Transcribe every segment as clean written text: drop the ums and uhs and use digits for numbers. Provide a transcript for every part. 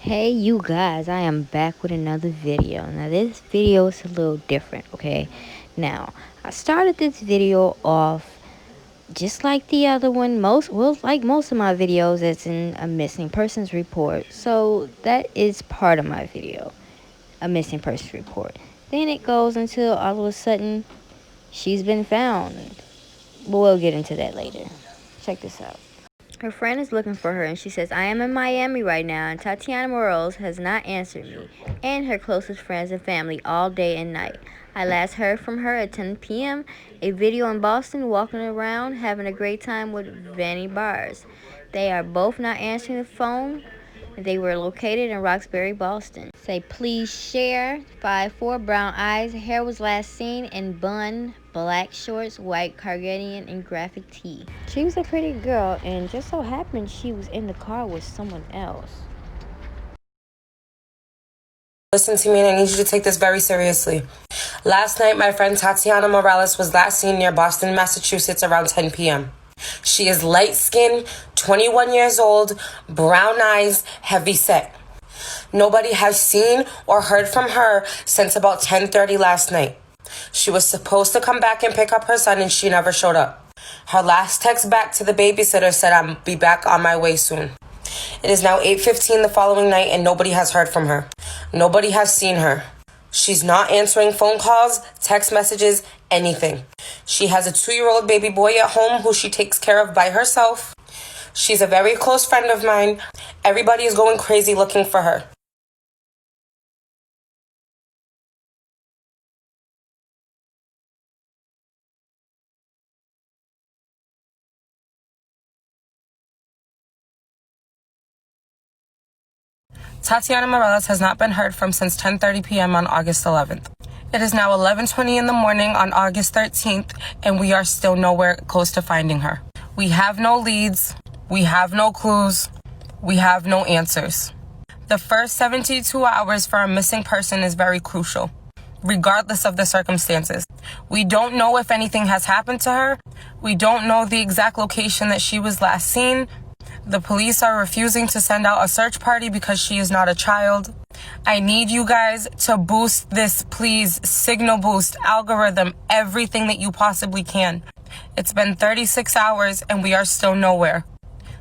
Hey you guys, I am back with another video. Now this video is a little different, okay? Now, I started this video off just like the other one, like most of my videos, it's in a missing persons report. So that is part of my video, a missing persons report. Then it goes until all of a sudden she's been found. But we'll get into that later. Check this out. Her friend is looking for her, and she says, I am in Miami right now, and Tatiana Morales has not answered me and her closest friends and family all day and night. I last heard from her at 10 p.m. A video in Boston walking around having a great time with Vanny Bars. They are both not answering the phone. They were located in Roxbury, Boston. Say, please share. 5'4", brown eyes. Hair was last seen in bun, black shorts, white cardigan, and graphic tee. She was a pretty girl, and just so happened she was in the car with someone else. Listen to me, and I need you to take this very seriously. Last night, my friend Tatiana Morales was last seen near Boston, Massachusetts around 10 p.m. She is light-skinned, 21 years old, brown eyes, heavy set. Nobody has seen or heard from her since about 10:30 last night. She was supposed to come back and pick up her son, and she never showed up. Her last text back to the babysitter said, I'll be back on my way soon. It is now 8:15 the following night, and nobody has heard from her. Nobody has seen her. She's not answering phone calls, text messages, anything. She has a 2-year-old baby boy at home who she takes care of by herself. She's a very close friend of mine. Everybody is going crazy looking for her. Tatiana Morales has not been heard from since 10:30 p.m. on August 11th. It is now 11:20 in the morning on August 13th, and we are still nowhere close to finding her. We have no leads. We have no clues. We have no answers. The first 72 hours for a missing person is very crucial, regardless of the circumstances. We don't know if anything has happened to her. We don't know the exact location that she was last seen. The police are refusing to send out a search party because she is not a child. I need you guys to boost this, please. Signal boost, algorithm, everything that you possibly can. It's been 36 hours and we are still nowhere.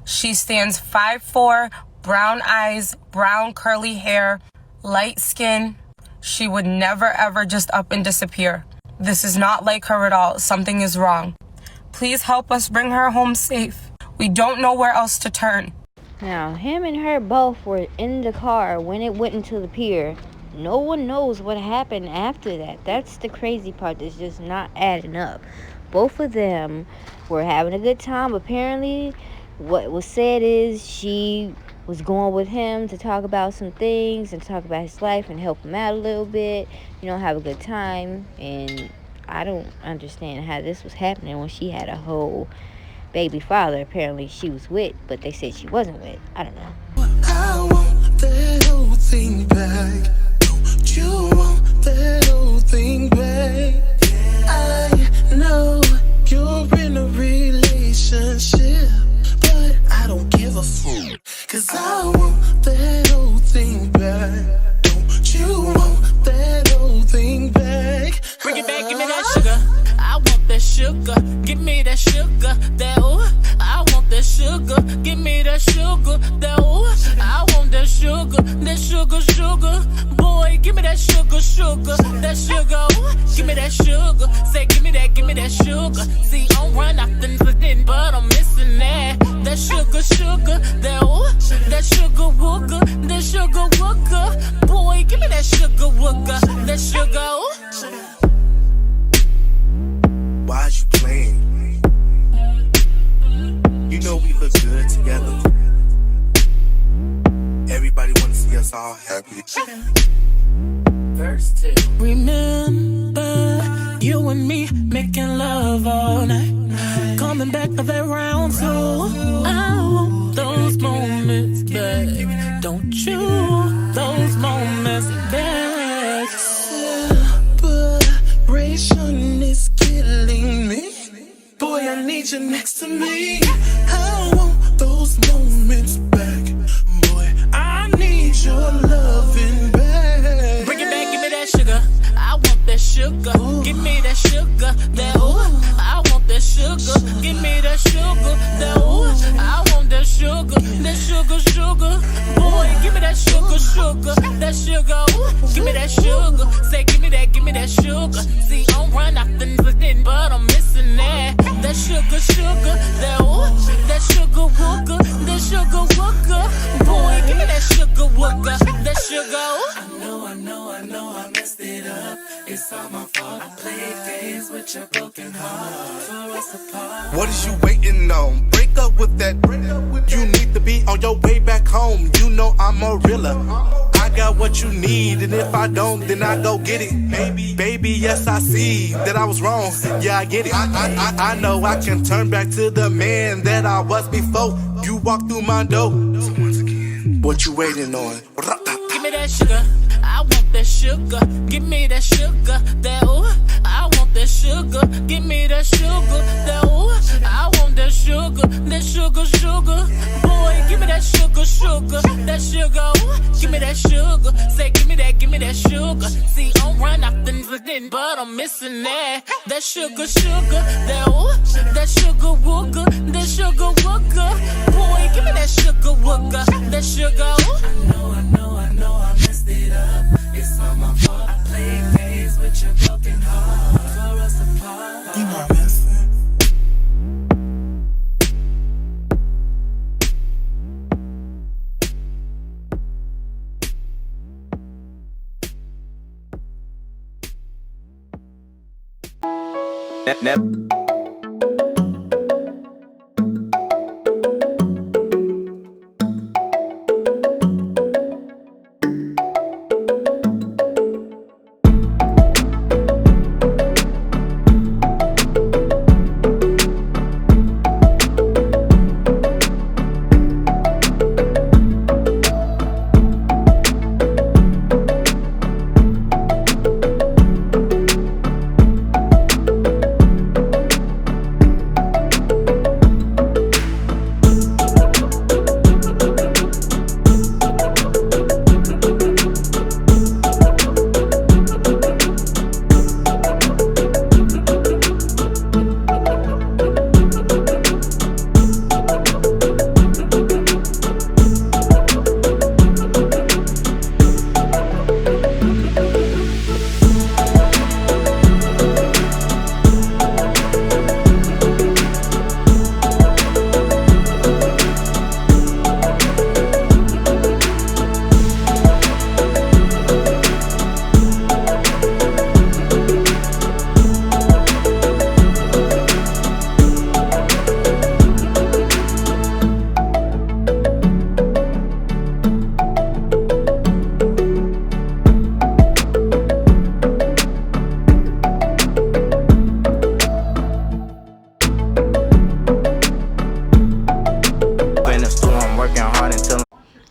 She stands 5'4", brown eyes, brown curly hair, light skin. She would never ever just up and disappear. This is not like her at all. Something is wrong. Please help us bring her home safe. We don't know where else to turn. Now, him and her both were in the car when it went into the pier. No one knows what happened after that. That's the crazy part that's just not adding up. Both of them were having a good time. Apparently, what was said is she was going with him to talk about some things and talk about his life and help him out a little bit. Have a good time. And I don't understand how this was happening when she had a whole baby father apparently she was with, but they said she wasn't with. I don't know. I want that old thing back. Don't you want that old thing back? I know you're in a relationship, but I don't give a fuck. 'Cause I want that old thing back. Don't you want that old thing back? Bring it back, give me that sugar. I want that sugar, give me that sugar, that ooh. I want that sugar, give me that sugar, that ooh. I want that sugar, sugar. Boy, give me that sugar, that sugar, ooh. Give me that sugar, say give me that sugar. See, I'm run after nothing, but I'm missing that. That sugar, that ooh. That sugar wooga, that sugar wooga. Boy, give me that sugar wooga, that sugar, ooh. Why's you playing? You know we look good together. Everybody wanna see us all happy. Verse 2. Remember you and me making love all night, coming back around so I want those moments back. Don't you want those moments back? Separation is killing me. Boy, I need you next to me. I want those moments back. Boy, I need you. your loving back. Bring it back, give me that sugar. I want that sugar. Give me that sugar. That ooh, I want that sugar. Give me that sugar. That ooh, I want that sugar. That sugar, sugar. Boy, give me that sugar, sugar. That sugar, ooh, give me that sugar. Say, give me that sugar. See, I'm run off the nothing, but I'm missing that. That sugar, sugar. That ooh, that sugar, wooga. That sugar, wooga. Boy, give me that sugar, wooga. That sugar, ooh. I messed it up. It's all my fault. I played games with your broken heart. For us apart. What is you waiting on? Break up with that. You need to be on your way back home. You know I'm a realer. I got what you need, and if I don't, then I go get it. Baby, yes, I see that I was wrong. Yeah, I get it. I know I can turn back to the man that I was before you walked through my door. So once again, what you waiting on? Give me that sugar. I want that sugar. Give me that sugar. That ooh, I want that sugar. Give me that sugar. That ooh, I want that sugar. That sugar, sugar. Boy, give me that sugar, sugar. That sugar, ooh, give me that sugar. Say, give me that sugar. See, I'm run off the nothing, but I'm missing that. That sugar, sugar. That ooh, that sugar, wooga. That sugar, wooga. Boy, give me that sugar, wooga. That sugar, ooh. I know I messed it up. It's all my fault. I played games with your broken heart. For us apart. You know I messed it.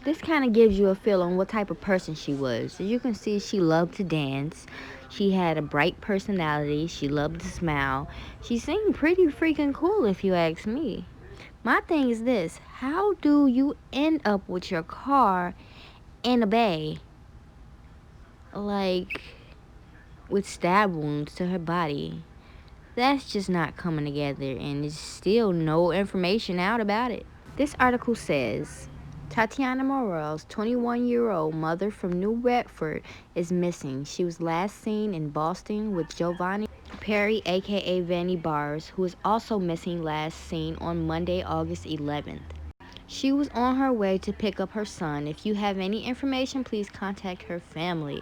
This kind of gives you a feel on what type of person she was. As you can see, she loved to dance. She had a bright personality. She loved to smile. She seemed pretty freaking cool, if you ask me. My thing is this: how do you end up with your car in a bay, like, with stab wounds to her body? That's just not coming together, and there's still no information out about it. This article says, Tatiana Morales, 21-year-old mother from New Bedford, is missing. She was last seen in Boston with Giovanni Perry, aka Vanny Bars, who is also missing, last seen on Monday, August 11th. She was on her way to pick up her son. If you have any information, please contact her family.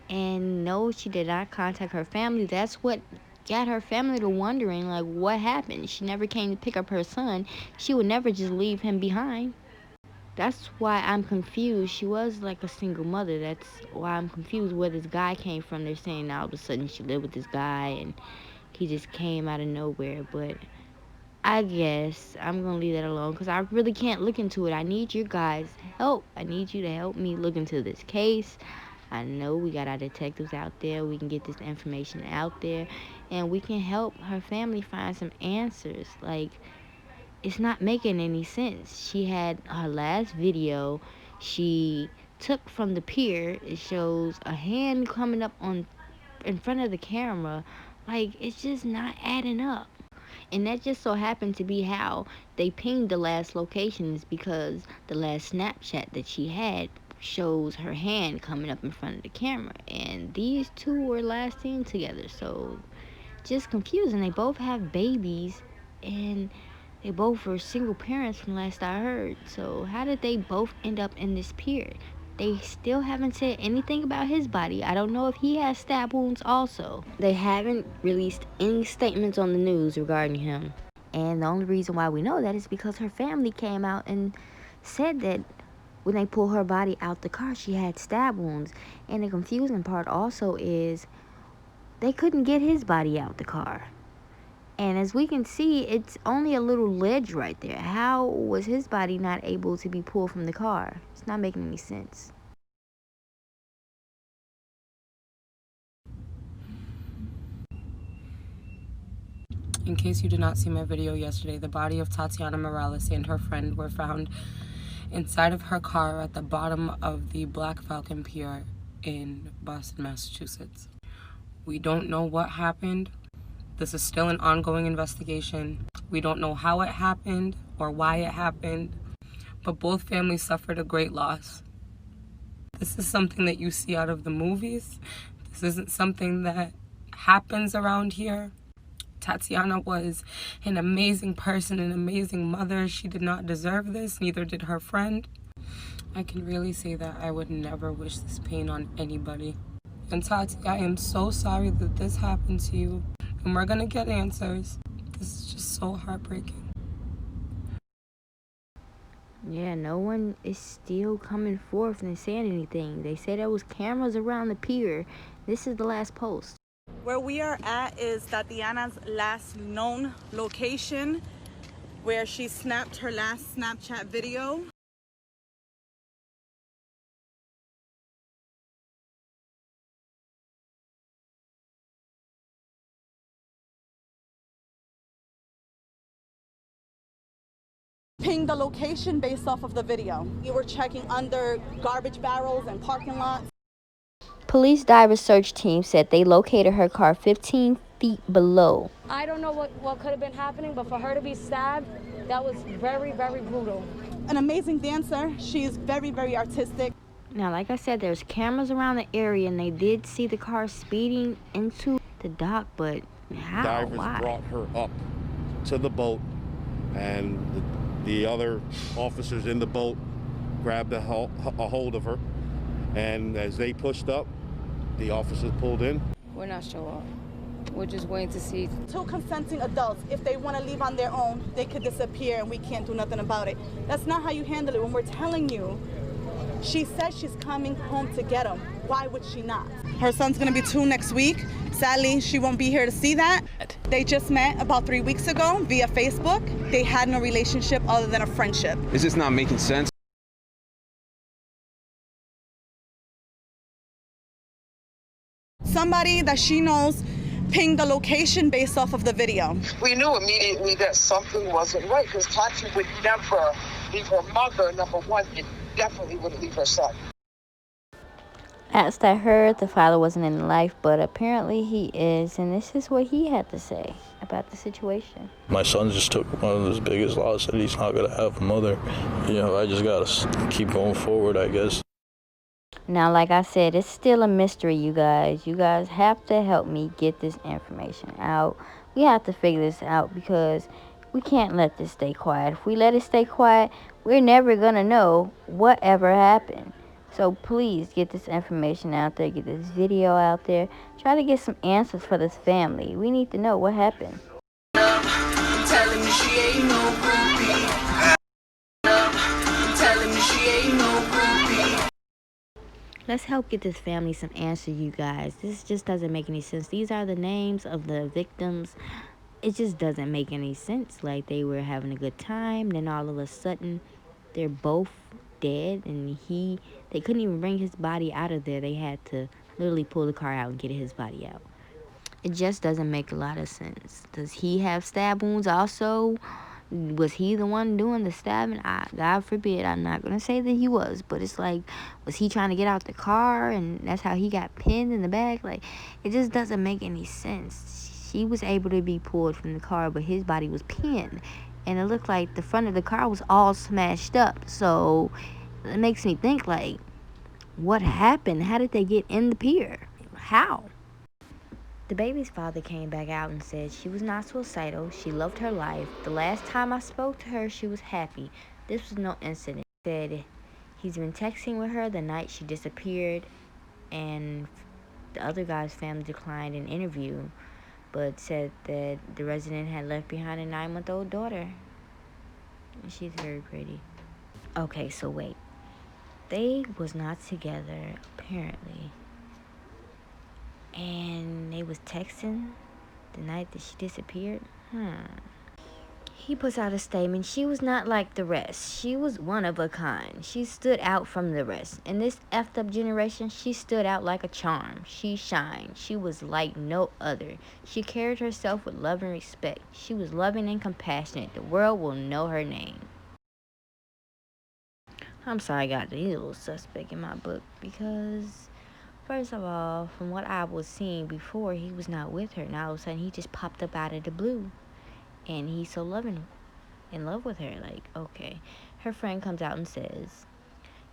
And no, she did not contact her family. That's what got her family to wondering, like, what happened? She never came to pick up her son. She would never just leave him behind. That's why I'm confused. She was like a single mother. That's why I'm confused where this guy came from. They're saying all of a sudden she lived with this guy and he just came out of nowhere. But I guess I'm going to leave that alone because I really can't look into it. I need your guys' help. I need you to help me look into this case. I know we got our detectives out there. We can get this information out there and we can help her family find some answers. Like, it's not making any sense. She had her last video. She took from the pier. It shows a hand coming up on in front of the camera. Like, it's just not adding up. And that just so happened to be how they pinged the last locations, because the last Snapchat that she had shows her hand coming up in front of the camera. And these two were last seen together. So just confusing. They both have babies, and they both were single parents from last I heard. So how did they both end up in this pier? They still haven't said anything about his body. I don't know if he has stab wounds also. They haven't released any statements on the news regarding him. And the only reason why we know that is because her family came out and said that when they pulled her body out the car, she had stab wounds. And the confusing part also is they couldn't get his body out the car. And as we can see, it's only a little ledge right there. How was his body not able to be pulled from the car? It's not making any sense. In case you did not see my video yesterday, the body of Tatiana Morales and her friend were found inside of her car at the bottom of the Black Falcon Pier in Boston, Massachusetts. We don't know what happened. This is still an ongoing investigation. We don't know how it happened or why it happened, but both families suffered a great loss. This is something that you see out of the movies. This isn't something that happens around here. Tatiana was an amazing person, an amazing mother. She did not deserve this, neither did her friend. I can really say that I would never wish this pain on anybody. And Tati, I am so sorry that this happened to you. And we're gonna get answers. This is just so heartbreaking. Yeah, no one is still coming forth and saying anything. They say there was cameras around the pier. This is the last post. Where we are at is Tatiana's last known location, where she snapped her last Snapchat video. Ping the location based off of the video. We were checking under garbage barrels and parking lots. Police diver search team said they located her car 15 feet below. I don't know what could have been happening, but for her to be stabbed, that was very, very brutal. An amazing dancer. She is very, very artistic. Now, like I said, there's cameras around the area, and they did see the car speeding into the dock, but how? Divers Why? brought her up to the boat, and the other officers in the boat grabbed a hold of her, and as they pushed up, the officers pulled in. We're not sure. We're just waiting to see. Two consenting adults, if they want to leave on their own, they could disappear and we can't do nothing about it. That's not how you handle it. When we're telling you, she said she's coming home to get him. Why would she not? Her son's gonna be 2 next week. Sadly, she won't be here to see that. They just met about 3 weeks ago via Facebook. They had no relationship other than a friendship. It's just not making sense. Somebody that she knows pinged the location based off of the video. We knew immediately that something wasn't right, because Tati would never leave her mother, number one, and definitely wouldn't leave her son. Last I heard, the father wasn't in life, but apparently he is, and this is what he had to say about the situation. My son just took one of his biggest losses. He's not going to have a mother. You know, I just got to keep going forward, I guess. Now, like I said, it's still a mystery, you guys. You guys have to help me get this information out. We have to figure this out, because we can't let this stay quiet. If we let it stay quiet, we're never going to know whatever happened. So please get this information out there. Get this video out there. Try to get some answers for this family. We need to know what happened. Telling me she ain't no groupie. Telling me she ain't no groupie. Let's help get this family some answers, you guys. This just doesn't make any sense. These are the names of the victims. It just doesn't make any sense. Like, they were having a good time, then all of a sudden they're both dead, and they couldn't even bring his body out of there. They had to literally pull the car out and get his body out. It just doesn't make a lot of sense. Does he have stab wounds also? Was he the one doing the stabbing? God forbid, I'm not going to say that he was. But it's like, was he trying to get out the car and that's how he got pinned in the back? Like, it just doesn't make any sense. She was able to be pulled from the car, but his body was pinned. And it looked like the front of the car was all smashed up. So it makes me think, like, what happened? How did they get in the pier? How? The baby's father came back out and said she was not suicidal. She loved her life. The last time I spoke to her, she was happy. This was no incident. He said he's been texting with her the night she disappeared, and the other guy's family declined an interview, but said that the resident had left behind a 9-month-old daughter. And she's very pretty. Okay, so wait. They was not together, apparently. And they was texting the night that she disappeared. He puts out a statement. She was not like the rest. She was one of a kind. She stood out from the rest. In this effed up generation, she stood out like a charm. She shined. She was like no other. She carried herself with love and respect. She was loving and compassionate. The world will know her name. I'm sorry I got the little suspect in my book because, first of all, from what I was seeing before, he was not with her. Now all of a sudden he just popped up out of the blue. And he's so in love with her. Like, okay. Her friend comes out and says,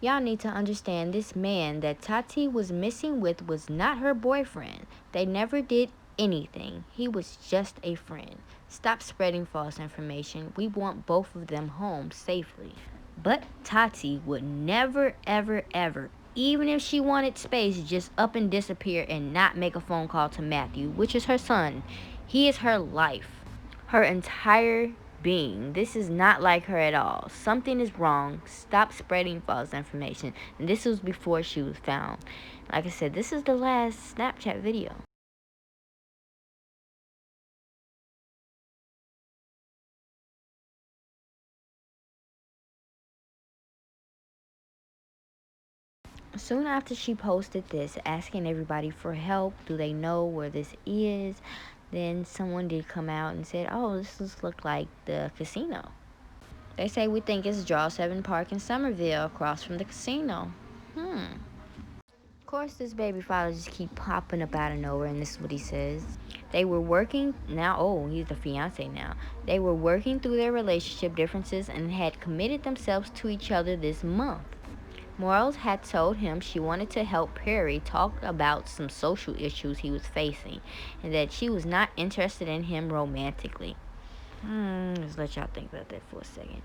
y'all need to understand this man that Tati was missing with was not her boyfriend. They never did anything. He was just a friend. Stop spreading false information. We want both of them home safely. But Tati would never, ever, ever, even if she wanted space, just up and disappear and not make a phone call to Matthew, which is her son. He is her life, her entire being. This is not like her at all. Something is wrong. Stop spreading false information. And this was before she was found. Like I said, this is the last Snapchat video. Soon after she posted this, asking everybody for help, do they know where this is? Then someone did come out and said, oh, this looks like the casino. They say we think it's Draw 7 Park in Somerville across from the casino. Of course, this baby father just keep popping up out of nowhere, and this is what he says. They were working, he's the fiance now. They were working through their relationship differences and had committed themselves to each other this month. Morales had told him she wanted to help Perry talk about some social issues he was facing, and that she was not interested in him romantically. Let's let y'all think about that for a second.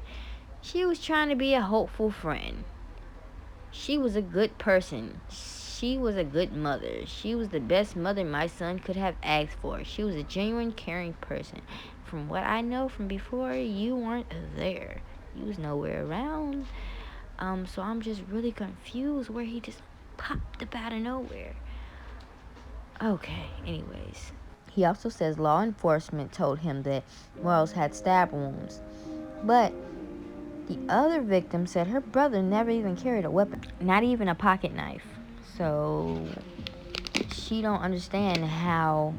She was trying to be a hopeful friend. She was a good person. She was a good mother. She was the best mother my son could have asked for. She was a genuine, caring person. From what I know from before, you weren't there. You was nowhere around. So I'm just really confused where he just popped up out of nowhere. Okay, anyways. He also says law enforcement told him that Wells had stab wounds. But the other victim said her brother never even carried a weapon, not even a pocket knife. So she don't understand how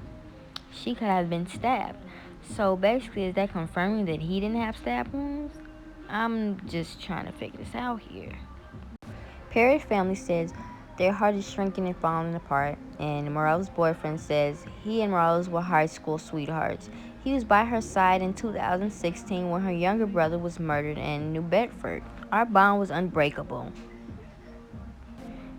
she could have been stabbed. So basically, is that confirming that he didn't have stab wounds? I'm just trying to figure this out here. Perry's family says their heart is shrinking and falling apart, and Morales' boyfriend says he and Morales were high school sweethearts. He was by her side in 2016 when her younger brother was murdered in New Bedford. Our bond was unbreakable.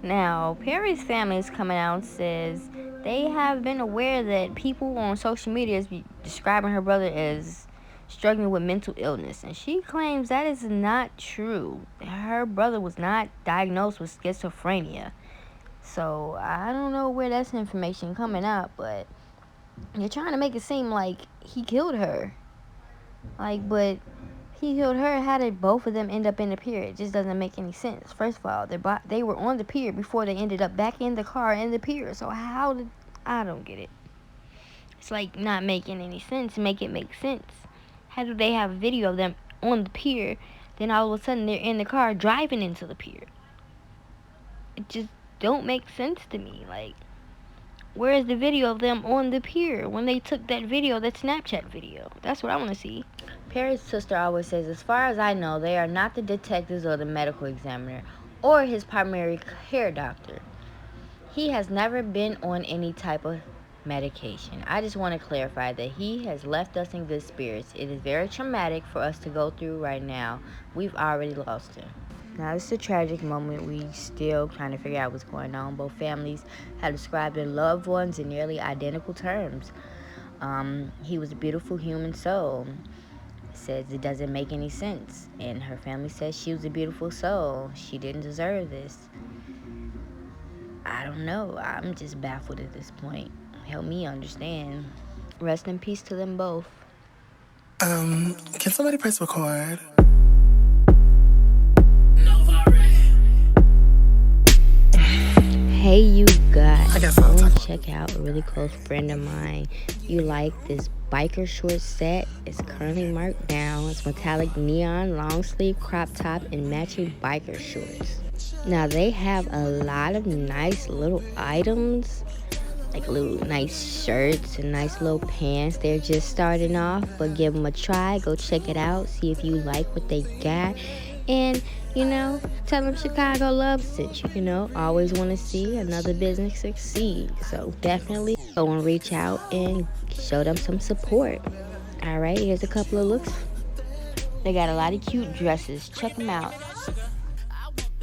Now, Perry's family is coming out and says they have been aware that people on social media is describing her brother as struggling with mental illness, and she claims that is not true. Her brother was not diagnosed with schizophrenia. So I don't know where that's information coming out, but you're trying to make it seem like he killed her. But he killed her. How did both of them end up in the pier? It just doesn't make any sense. First of all, they were on the pier before they ended up back in the car in the pier. So I don't get it. It's like not making any sense. Make it make sense. How do they have a video of them on the pier, then all of a sudden they're in the car driving into the pier? It just don't make sense to me. Where is the video of them on the pier when they took that video, that Snapchat video? That's what I want to see. Perry's sister always says, as far as I know, they are not the detectives or the medical examiner or his primary care doctor. He has never been on any type of medication. I just want to clarify that he has left us in good spirits. It is very traumatic for us to go through right now. We've already lost him. Now, it's a tragic moment. We still trying to figure out what's going on. Both families have described their loved ones in nearly identical terms. He was a beautiful human soul. Says it doesn't make any sense. And her family says she was a beautiful soul. She didn't deserve this. I don't know. I'm just baffled at this point. Help me understand. Rest in peace to them both. Can somebody press record? Hey, you guys. I want to check out a really close friend of mine. You like this biker short set? It's currently marked down. It's metallic neon long sleeve crop top and matching biker shorts. Now, they have a lot of nice little items, like little nice shirts and nice little pants. They're just starting off, but give them a try. Go check it out. See if you like what they got. And, you know, tell them Chicago Love sent you. You know, always want to see another business succeed. So definitely go and reach out and show them some support. All right, here's a couple of looks. They got a lot of cute dresses. Check them out.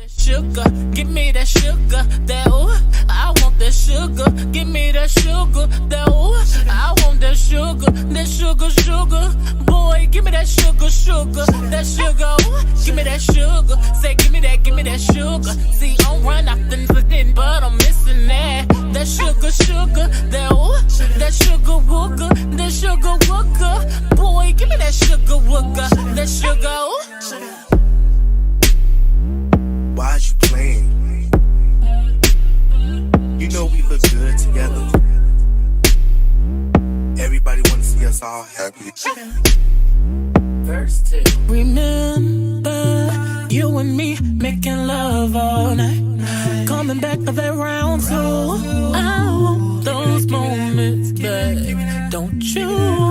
Sugar, give me that sugar, that ooh, I want that sugar, give me that sugar, that ooh, I want that sugar, boy, give me that sugar, that sugar, ooh, give me that sugar, say give me that sugar, see I'm run off the thing, but I'm missing that sugar, that ooh, that sugar wooga, boy, give me that sugar wooga, that sugar, ooh. Why'd you playing? You know we look good together. Everybody wanna see us all happy. Verse 2. Remember you and me making love all night, coming back of that round two. I want those moments back, don't you?